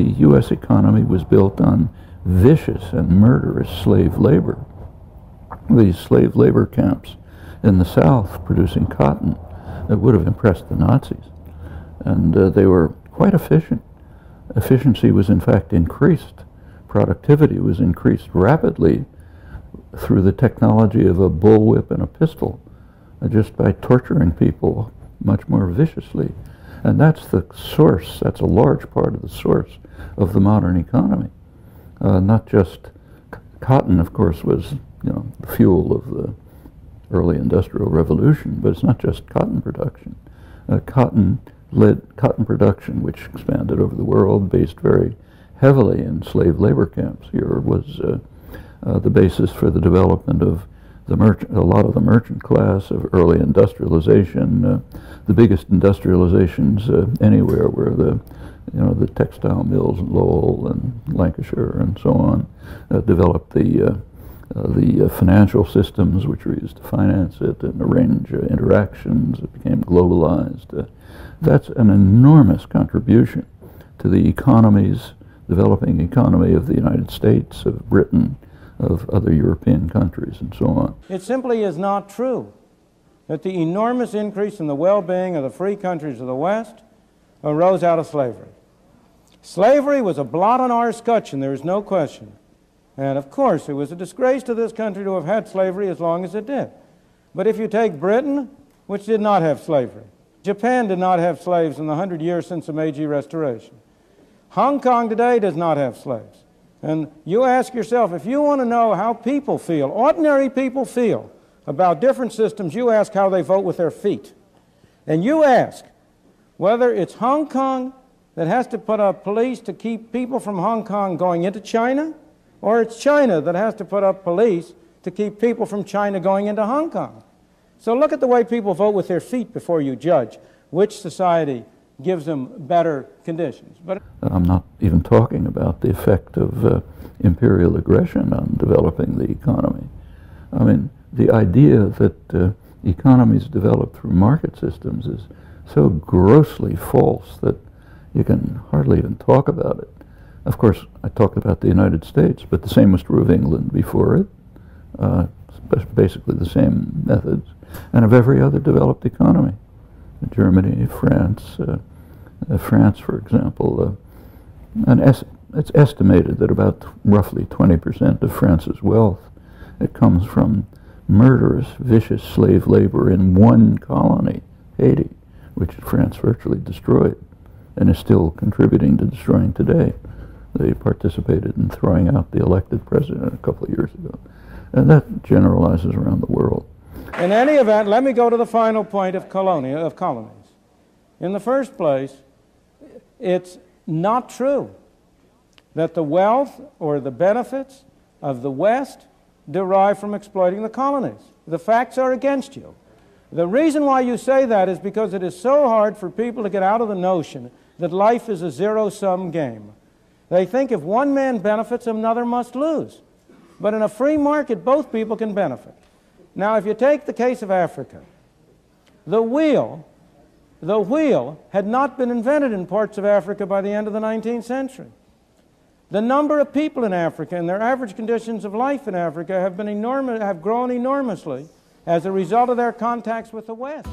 The U.S. economy was built on vicious and murderous slave labor. These slave labor camps in the South producing cotton that would have impressed the Nazis. And they were quite efficient. Efficiency was in fact increased. Productivity was increased rapidly through the technology of a bullwhip and a pistol, just by torturing people much more viciously. And that's the source, that's a large part of the source of the modern economy. Not just cotton, of course, was the fuel of the early industrial revolution, but it's not just cotton production. Cotton production, which expanded over the world, based very heavily in slave labor camps here, was the basis for the development of a lot of the merchant class of early industrialization. The biggest industrializations anywhere were the textile mills in Lowell and Lancashire and so on. Developed the financial systems which were used to finance it and arrange interactions. It became globalized. That's an enormous contribution to the developing economy of the United States, of Britain, of other European countries, and so on. It simply is not true that the enormous increase in the well-being of the free countries of the West arose out of slavery. Slavery was a blot on our escutcheon, there is no question. And of course, it was a disgrace to this country to have had slavery as long as it did. But if you take Britain, which did not have slavery, Japan did not have slaves in the 100 years since the Meiji Restoration. Hong Kong today does not have slaves. And you ask yourself, if you want to know how people feel, ordinary people feel about different systems, you ask how they vote with their feet. And you ask whether it's Hong Kong that has to put up police to keep people from Hong Kong going into China, or it's China that has to put up police to keep people from China going into Hong Kong. So look at the way people vote with their feet before you judge which society gives them better conditions. But I'm not even talking about the effect of imperial aggression on developing the economy. I mean, the idea that economies develop through market systems is so grossly false that you can hardly even talk about it. Of course, I talked about the United States, but the same was true of England before it, basically the same methods, and of every other developed economy. Germany, France, France, for example, it's estimated that about roughly 20% of France's wealth comes from murderous, vicious slave labor in one colony, Haiti, which France virtually destroyed and is still contributing to destroying today. They participated in throwing out the elected president a couple of years ago. And that generalizes around the world. In any event, let me go to the final point of colonies. In the first place, it's not true that the wealth or the benefits of the West derive from exploiting the colonies. The facts are against you. The reason why you say that is because it is so hard for people to get out of the notion that life is a zero-sum game. They think if one man benefits, another must lose. But in a free market, both people can benefit. Now, if you take the case of Africa, the wheel had not been invented in parts of Africa by the end of the 19th century. The number of people in Africa and their average conditions of life in Africa have grown enormously as a result of their contacts with the West.